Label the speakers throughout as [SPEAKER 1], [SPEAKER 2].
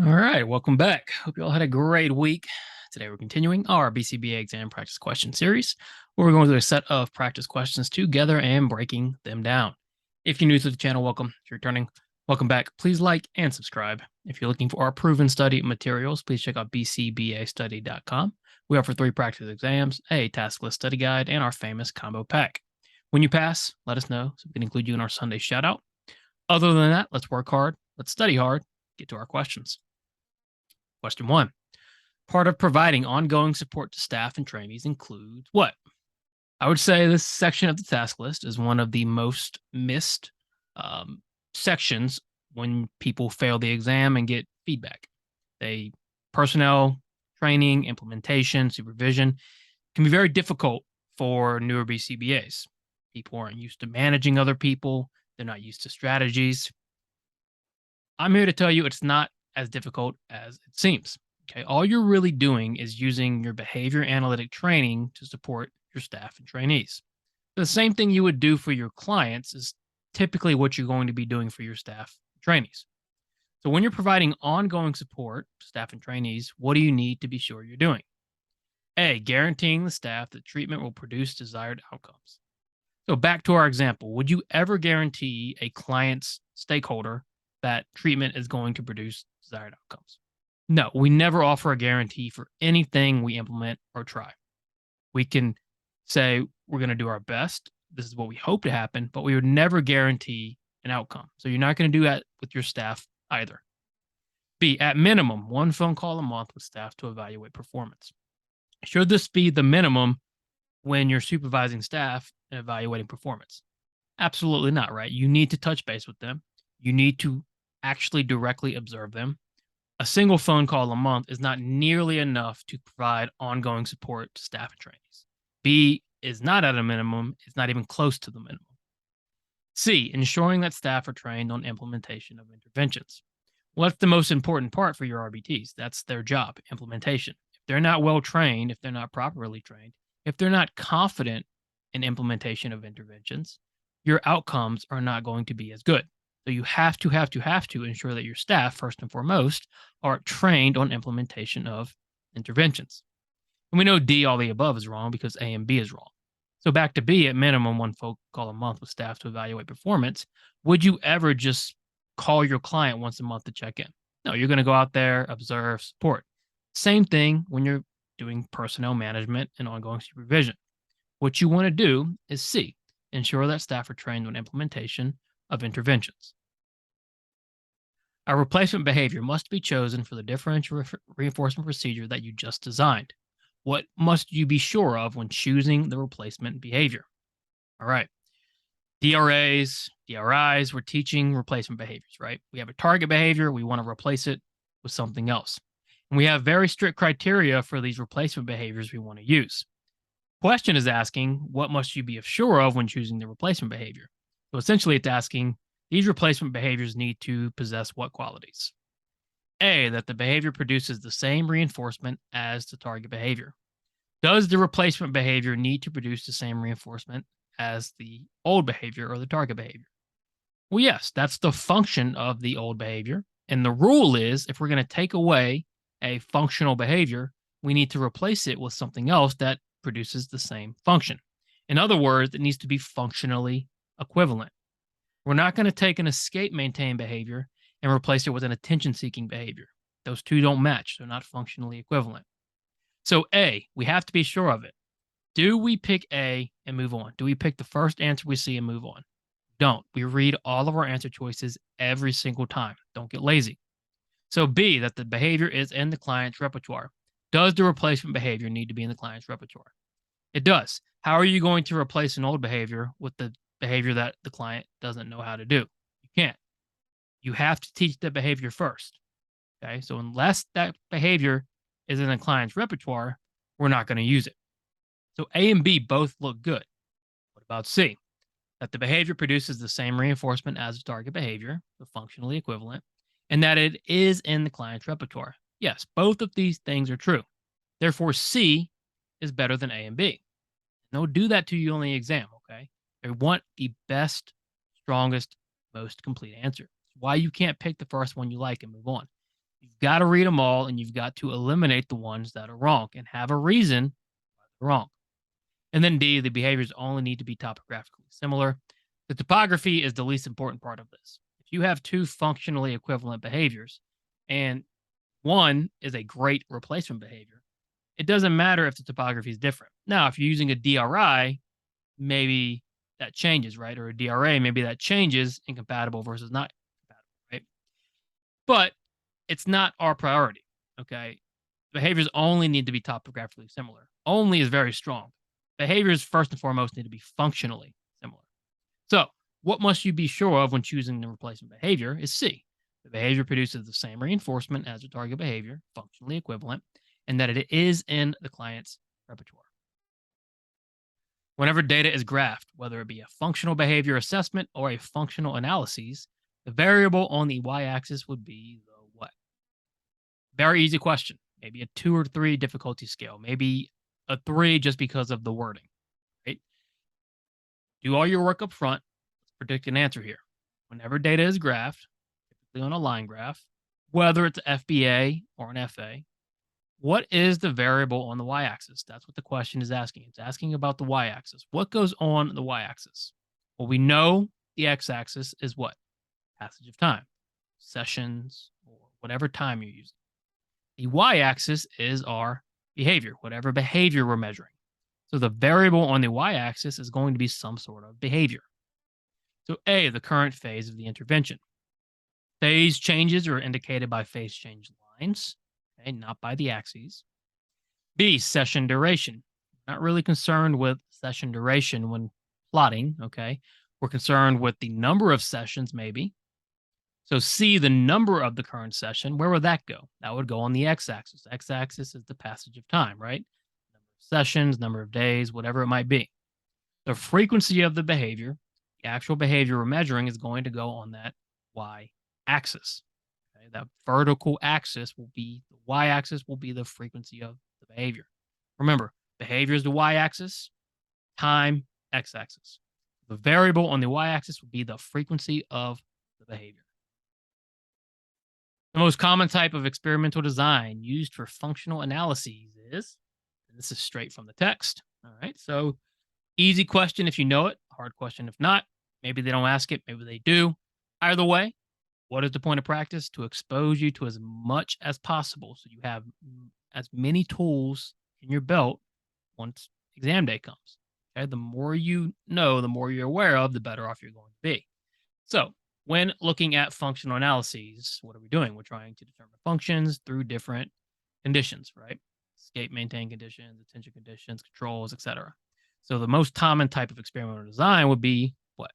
[SPEAKER 1] All right, welcome back. Hope you all had a great week. Today we're continuing our BCBA exam practice question series, where we're going through a set of practice questions together and breaking them down. If you're new to the channel, welcome. If you're returning, welcome back. Please like and subscribe. If you're looking for our proven study materials, please check out bcbastudy.com. We offer 3 practice exams, a task list study guide, and our famous combo pack. When you pass, let us know so we can include you in our Sunday shout out. Other than that, let's work hard, let's study hard, get to our questions. Question 1. Part of providing ongoing support to staff and trainees includes what? I would say this section of the task list is one of the most missed sections when people fail the exam and get feedback. Personnel, training, implementation, supervision can be very difficult for newer BCBAs. People aren't used to managing other people. They're not used to strategies. I'm here to tell you it's not as difficult as it seems. Okay. All you're really doing is using your behavior analytic training to support your staff and trainees. The same thing you would do for your clients is typically what you're going to be doing for your staff and trainees. So when you're providing ongoing support to staff and trainees, what do you need to be sure you're doing? A, guaranteeing the staff that treatment will produce desired outcomes. So back to our example, would you ever guarantee a client's stakeholder that treatment is going to produce desired outcomes? No, we never offer a guarantee for anything we implement or try. We can say we're going to do our best. This is what we hope to happen, but we would never guarantee an outcome. So you're not going to do that with your staff either. B, at minimum, 1 phone call a month with staff to evaluate performance. Should this be the minimum when you're supervising staff and evaluating performance? Absolutely not, right? You need to touch base with them. You need to actually directly observe them. A single phone call a month is not nearly enough to provide ongoing support to staff and trainees. B is not at a minimum. It's not even close to the minimum. C, ensuring that staff are trained on implementation of interventions. Well, that's the most important part for your RBTs. That's their job, implementation. If they're not well trained, if they're not properly trained, if they're not confident in implementation of interventions, your outcomes are not going to be as good. So you have to ensure that your staff, first and foremost, are trained on implementation of interventions. And we know D, all the above, is wrong because A and B is wrong. So back to B, at minimum, 1 phone call a month with staff to evaluate performance. Would you ever just call your client once a month to check in? No, you're going to go out there, observe, support. Same thing when you're doing personnel management and ongoing supervision. What you want to do is C, ensure that staff are trained on implementation of interventions. A replacement behavior must be chosen for the differential reinforcement procedure that you just designed. What must you be sure of when choosing the replacement behavior? All right. DRAs, DRIs, we're teaching replacement behaviors, right? We have a target behavior. We want to replace it with something else. And we have very strict criteria for these replacement behaviors we want to use. Question is asking, what must you be sure of when choosing the replacement behavior? So essentially, it's asking, these replacement behaviors need to possess what qualities? A, that the behavior produces the same reinforcement as the target behavior. Does the replacement behavior need to produce the same reinforcement as the old behavior or the target behavior? Well, yes, that's the function of the old behavior. And the rule is if we're going to take away a functional behavior, we need to replace it with something else that produces the same function. In other words, it needs to be functionally equivalent. We're not going to take an escape maintain behavior and replace it with an attention seeking behavior. Those two don't match. They're not functionally equivalent. So A, we have to be sure of it. Do we pick A and move on? Do we pick the first answer we see and move on? Don't. We read all of our answer choices every single time. Don't get lazy. So B, that the behavior is in the client's repertoire. Does the replacement behavior need to be in the client's repertoire? It does. How are you going to replace an old behavior with the behavior that the client doesn't know how to do? You can't. You have to teach the behavior first. Okay. So unless that behavior is in the client's repertoire, we're not going to use it. So A and B both look good. What about C? That the behavior produces the same reinforcement as the target behavior, so functionally equivalent, and that it is in the client's repertoire. Yes, both of these things are true. Therefore, C is better than A and B. They'll do that to you on the exam, okay? They want the best, strongest, most complete answer. It's why you can't pick the first one you like and move on. You've got to read them all, and you've got to eliminate the ones that are wrong and have a reason why they're wrong. And then D, the behaviors only need to be topographically similar. The topography is the least important part of this. If you have two functionally equivalent behaviors and one is a great replacement behavior, it doesn't matter if the topography is different. Now, if you're using a DRI, maybe that changes, right? Or a DRA, maybe that changes incompatible versus not compatible, right? But it's not our priority, okay? Behaviors only need to be topographically similar. Only is very strong. Behaviors, first and foremost, need to be functionally similar. So, what must you be sure of when choosing the replacement behavior is C. The behavior produces the same reinforcement as the target behavior, functionally equivalent, and that it is in the client's repertoire. Whenever data is graphed, whether it be a functional behavior assessment or a functional analysis, the variable on the y-axis would be the what? Very easy question. Maybe a 2 or 3 difficulty scale. Maybe a 3 just because of the wording, right? Do all your work up front. Let's predict an answer here. Whenever data is graphed, typically on a line graph, whether it's an FBA or an FA, what is the variable on the y-axis? That's what the question is asking. It's asking about the y-axis. What goes on the y-axis? Well, we know the x-axis is what? Passage of time, sessions, or whatever time you're using. The y-axis is our behavior, whatever behavior we're measuring. So the variable on the y-axis is going to be some sort of behavior. So A, the current phase of the intervention. Phase changes are indicated by phase change lines, okay, not by the axes. B, session duration. Not really concerned with session duration when plotting, okay? We're concerned with the number of sessions, maybe. So C, the number of the current session, where would that go? That would go on the x-axis. X-axis is the passage of time, right? Number of sessions, number of days, whatever it might be. The frequency of the behavior, the actual behavior we're measuring, is going to go on that y-axis. Okay? That vertical axis will be, the y-axis will be the frequency of the behavior. Remember, behavior is the y-axis, time, x-axis. The variable on the y-axis will be the frequency of the behavior. The most common type of experimental design used for functional analyses is, and this is straight from the text. All right. So easy question if you know it, hard question if not. Maybe they don't ask it, maybe they do. Either way, what is the point of practice? To expose you to as much as possible so you have as many tools in your belt once exam day comes. Okay. The more you know, the more you're aware of, the better off you're going to be. So when looking at functional analyses, what are we doing? We're trying to determine functions through different conditions, right? Escape, maintain conditions, attention conditions, controls, etc. So the most common type of experimental design would be what?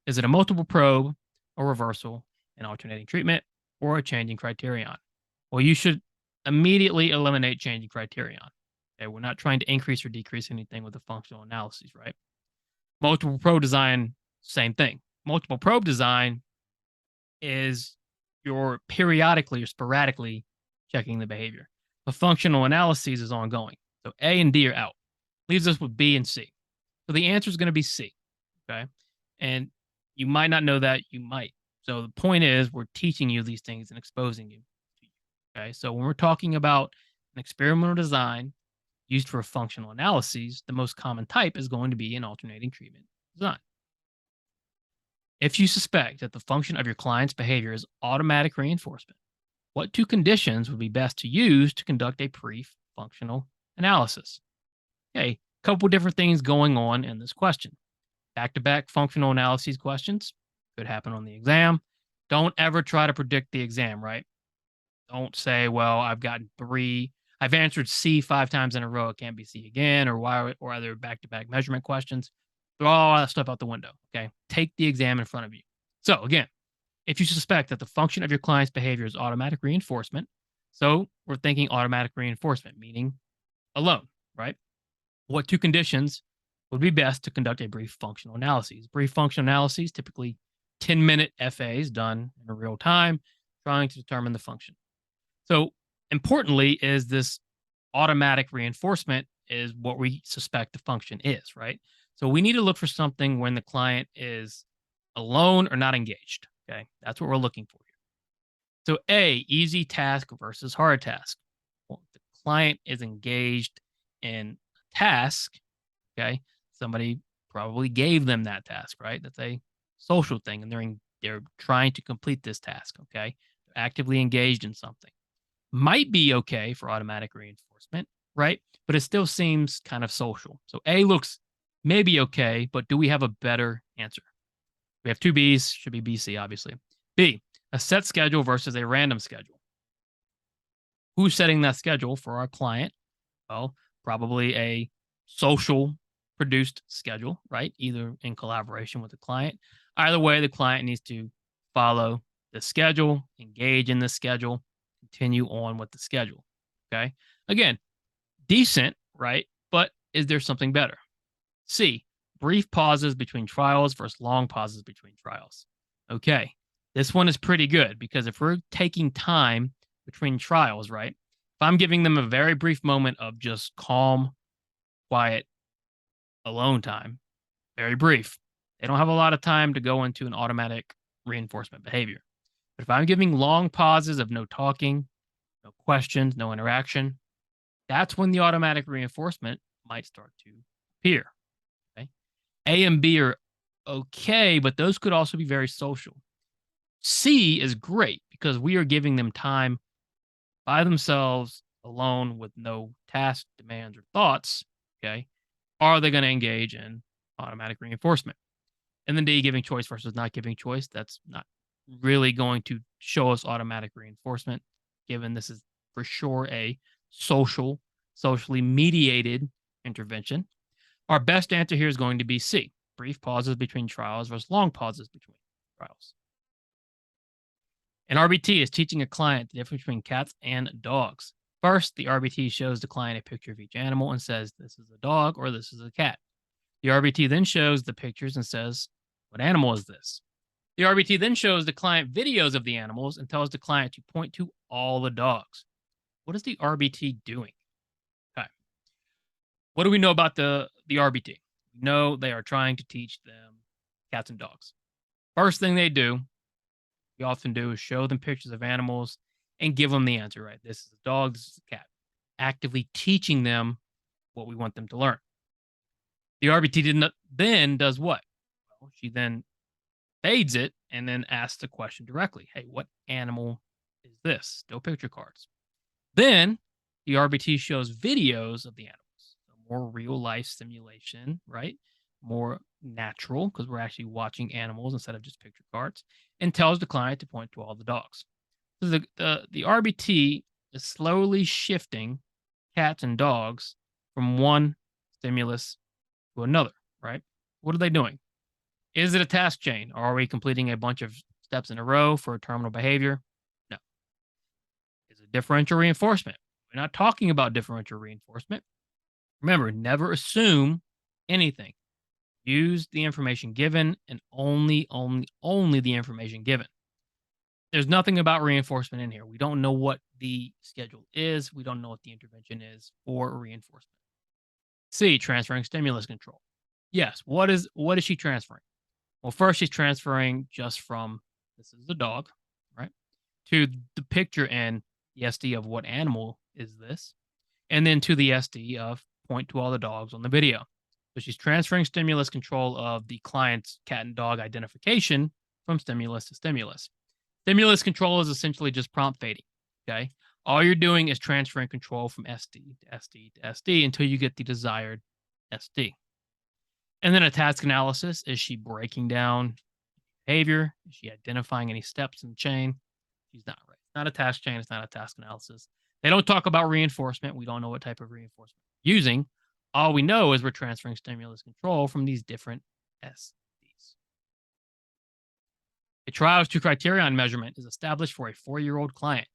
[SPEAKER 1] Is it a multiple probe, a reversal, an alternating treatment, or a changing criterion? Well, you should immediately eliminate changing criterion. Okay, we're not trying to increase or decrease anything with the functional analyses, right? Multiple probe design, same thing. Multiple probe design is you're periodically or sporadically checking the behavior. The functional analysis is ongoing. So A and D are out. Leaves us with B and C. So the answer is going to be C. Okay. And you might not know that, you might. So the point is, we're teaching you these things and exposing you to you. Okay. So when we're talking about an experimental design used for functional analyses, the most common type is going to be an alternating treatment design. If you suspect that the function of your client's behavior is automatic reinforcement, what 2 conditions would be best to use to conduct a pre-functional analysis? Okay, a couple different things going on in this question. Back-to-back functional analyses questions could happen on the exam. Don't ever try to predict the exam, right? Don't say, well, I've answered C 5 times in a row, it can't be C again, or other back-to-back measurement questions. Throw all that stuff out the window, okay? Take the exam in front of you. So again, if you suspect that the function of your client's behavior is automatic reinforcement, so we're thinking automatic reinforcement, meaning alone, right? What 2 conditions would be best to conduct a brief functional analysis? Brief functional analyses, typically 10-minute FAs done in real time, trying to determine the function. So importantly is this automatic reinforcement is what we suspect the function is, right? So we need to look for something when the client is alone or not engaged. Okay. That's what we're looking for here. So A, easy task versus hard task. Well, the client is engaged in a task, okay? Somebody probably gave them that task, right? That's a social thing, and they're trying to complete this task, okay? They're actively engaged in something. Might be okay for automatic reinforcement, right? But it still seems kind of social. So A looks maybe okay, but do we have a better answer? We have two B's, should be BC, obviously. B, a set schedule versus a random schedule. Who's setting that schedule for our client? Well, probably a social produced schedule, right? Either in collaboration with the client. Either way, the client needs to follow the schedule, engage in the schedule, continue on with the schedule. Okay. Again, decent, right? But is there something better? C, brief pauses between trials versus long pauses between trials. Okay. This one is pretty good because if we're taking time between trials, right? If I'm giving them a very brief moment of just calm, quiet, alone time, very brief, they don't have a lot of time to go into an automatic reinforcement behavior. But if I'm giving long pauses of no talking, no questions, no interaction, that's when the automatic reinforcement might start to appear. Okay. A and B are okay, but those could also be very social. C is great because we are giving them time by themselves, alone, with no task, demands, or thoughts. Okay. Are they going to engage in automatic reinforcement? And then D, giving choice versus not giving choice. That's not really going to show us automatic reinforcement, given this is for sure a socially mediated intervention. Our best answer here is going to be C, brief pauses between trials versus long pauses between trials. An RBT is teaching a client the difference between cats and dogs. First, the RBT shows the client a picture of each animal and says, this is a dog or this is a cat. The RBT then shows the pictures and says, what animal is this? The RBT then shows the client videos of the animals and tells the client to point to all the dogs. What is the RBT doing? Okay. What do we know about the RBT? We know they are trying to teach them cats and dogs. First thing they do, we often do, is show them pictures of animals and give them the answer, right? This is a dog, this is a cat. Actively teaching them what we want them to learn. The RBT then does what? Well, she then fades it and then asks the question directly. Hey, what animal is this? Still picture cards. Then the RBT shows videos of the animals. So more real life simulation, right? More natural because we're actually watching animals instead of just picture cards, and tells the client to point to all the dogs. So the RBT is slowly shifting cats and dogs from one stimulus to another, right? What are they doing? Is it a task chain? Or are we completing a bunch of steps in a row for a terminal behavior? No. Is it differential reinforcement? We're not talking about differential reinforcement. Remember, never assume anything. Use the information given and only the information given. There's nothing about reinforcement in here. We don't know what the schedule is. We don't know what the intervention is for reinforcement. C, transferring stimulus control. Yes, what is she transferring? Well, first she's transferring just from this is the dog, right? To the picture and the SD of what animal is this, and then to the SD of point to all the dogs on the video. So she's transferring stimulus control of the client's cat and dog identification from stimulus to stimulus. Stimulus control is essentially just prompt fading, okay? All you're doing is transferring control from SD to SD to SD until you get the desired SD. And then a task analysis. Is she breaking down behavior? Is she identifying any steps in the chain? She's not, right? It's not a task chain. It's not a task analysis. They don't talk about reinforcement. We don't know what type of reinforcement we're using. All we know is we're transferring stimulus control from these different SDs. A trials to criterion measurement is established for a 4-year-old client.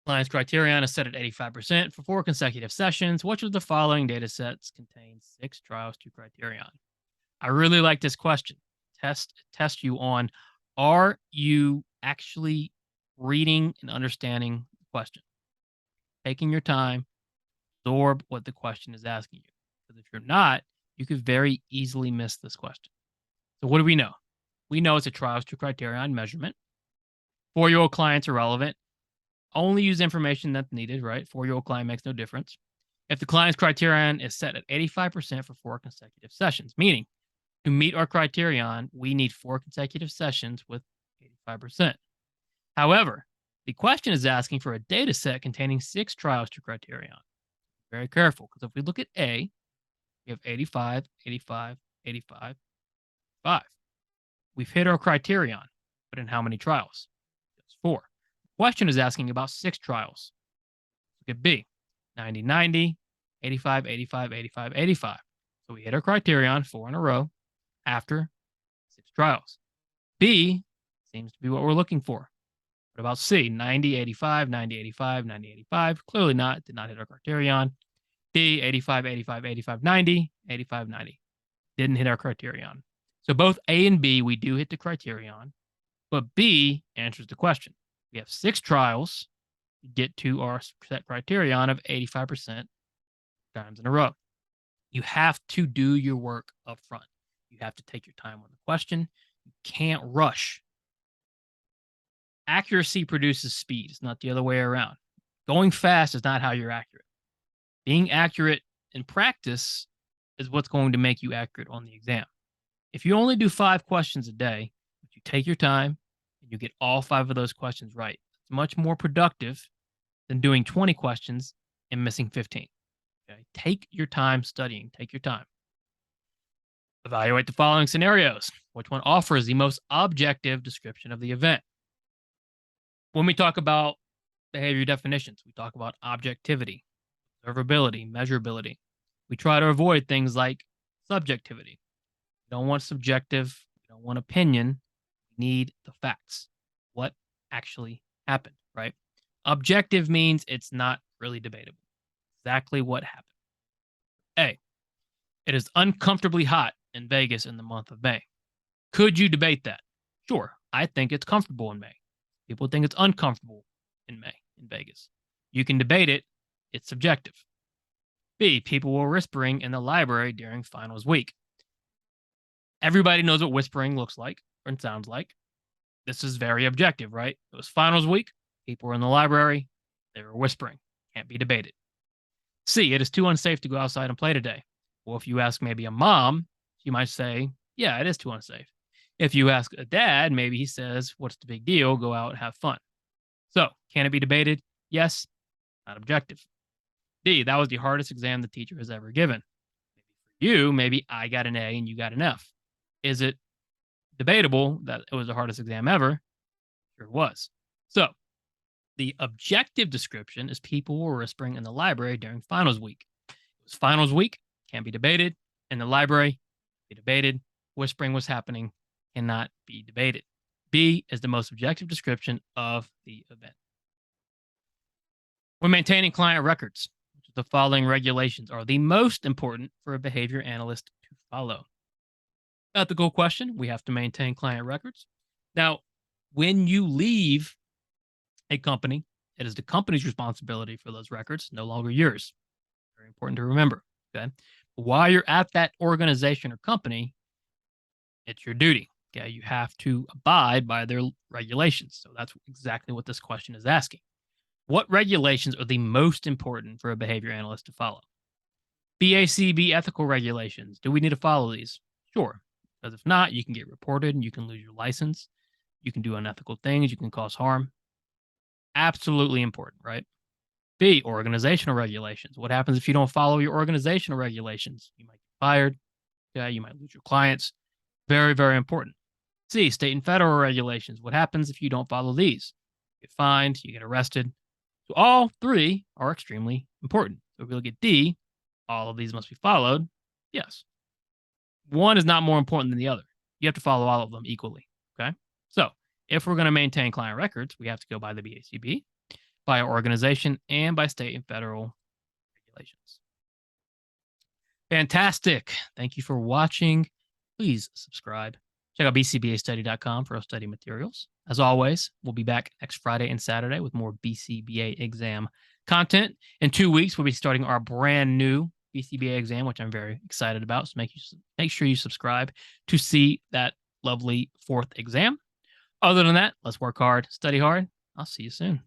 [SPEAKER 1] Client's criterion is set at 85% for 4 consecutive sessions. Which of the following data sets contains 6 trials to criterion? I really like this question. Test you on, are you actually reading and understanding the question? Taking your time, absorb what the question is asking you. Because if you're not, you could very easily miss this question. So what do we know? We know it's a trials to criterion measurement. 4-year-old clients are relevant. Only use information that's needed, right? 4-year-old client makes no difference. If the client's criterion is set at 85% for 4 consecutive sessions, meaning to meet our criterion, we need 4 consecutive sessions with 85%. However, the question is asking for a data set containing 6 trials to criterion. Very careful, because if we look at A, we have 85, 85, 85, 5. We've hit our criterion, but in how many trials? Just 4. The question is asking about 6 trials. Look at B, 90, 90, 85, 85, 85, 85. So we hit our criterion 4 in a row after 6 trials. B seems to be what we're looking for. What about C? 90, 85, 90, 85, 90, 85. Clearly not. Did not hit our criterion. D, 85, 85, 85, 90, 85, 90. Didn't hit our criterion. So both A and B, we do hit the criterion, but B answers the question. We have 6 trials to get to our set criterion of 85% times in a row. You have to do your work up front. You have to take your time on the question. You can't rush. Accuracy produces speed. It's not the other way around. Going fast is not how you're accurate. Being accurate in practice is what's going to make you accurate on the exam. If you only do 5 questions a day, but you take your time and you get all 5 of those questions right, it's much more productive than doing 20 questions and missing 15. Okay? Take your time studying. Take your time. Evaluate the following scenarios. Which one offers the most objective description of the event? When we talk about behavior definitions, we talk about objectivity, observability, measurability. We try to avoid things like subjectivity. We don't want subjective. We don't want opinion. We need the facts. What actually happened, right? Objective means it's not really debatable. Exactly what happened. A, it is uncomfortably hot in Vegas in the month of May. Could you debate that? Sure. I think it's comfortable in May. People think it's uncomfortable in May in Vegas. You can debate it. It's subjective. B, people were whispering in the library during finals week. Everybody knows what whispering looks like or sounds like. This is very objective, right? It was finals week. People were in the library. They were whispering. Can't be debated. C, it is too unsafe to go outside and play today. Well, if you ask maybe a mom, she might say, yeah, it is too unsafe. If you ask a dad, maybe he says, what's the big deal? Go out and have fun. So, can it be debated? Yes, not objective. D, that was the hardest exam the teacher has ever given. Maybe for you, maybe I got an A and you got an F. Is it debatable that it was the hardest exam ever? Sure it was. So, the objective description is people were whispering in the library during finals week. It was finals week, can't be debated. In the library, be debated. Whispering was happening, cannot be debated. B is the most objective description of the event. When maintaining client records, the following regulations are the most important for a behavior analyst to follow. Ethical question, we have to maintain client records. Now, when you leave a company, it is the company's responsibility for those records, no longer yours. Very important to remember. Okay. While you're at that organization or company, it's your duty. Okay. You have to abide by their regulations. So that's exactly what this question is asking. What regulations are the most important for a behavior analyst to follow? BACB ethical regulations. Do we need to follow these? Sure. Because if not, you can get reported and you can lose your license. You can do unethical things. You can cause harm. Absolutely important, right? B, organizational regulations. What happens if you don't follow your organizational regulations? You might get fired. Yeah, you might lose your clients. Very, very important. C, state and federal regulations. What happens if you don't follow these? You get fined, you get arrested. So all 3 are extremely important. So if we look at D, all of these must be followed. Yes. One is not more important than the other. You have to follow all of them equally. Okay. So if we're going to maintain client records, we have to go by the BACB, by our organization, and by state and federal regulations. Fantastic. Thank you for watching. Please subscribe. Check out bcbastudy.com for our study materials. As always, we'll be back next Friday and Saturday with more BCBA exam content. In 2 weeks, we'll be starting our brand new BCBA exam, which I'm very excited about. So make sure you subscribe to see that lovely 4th exam. Other than that, let's work hard, study hard. I'll see you soon.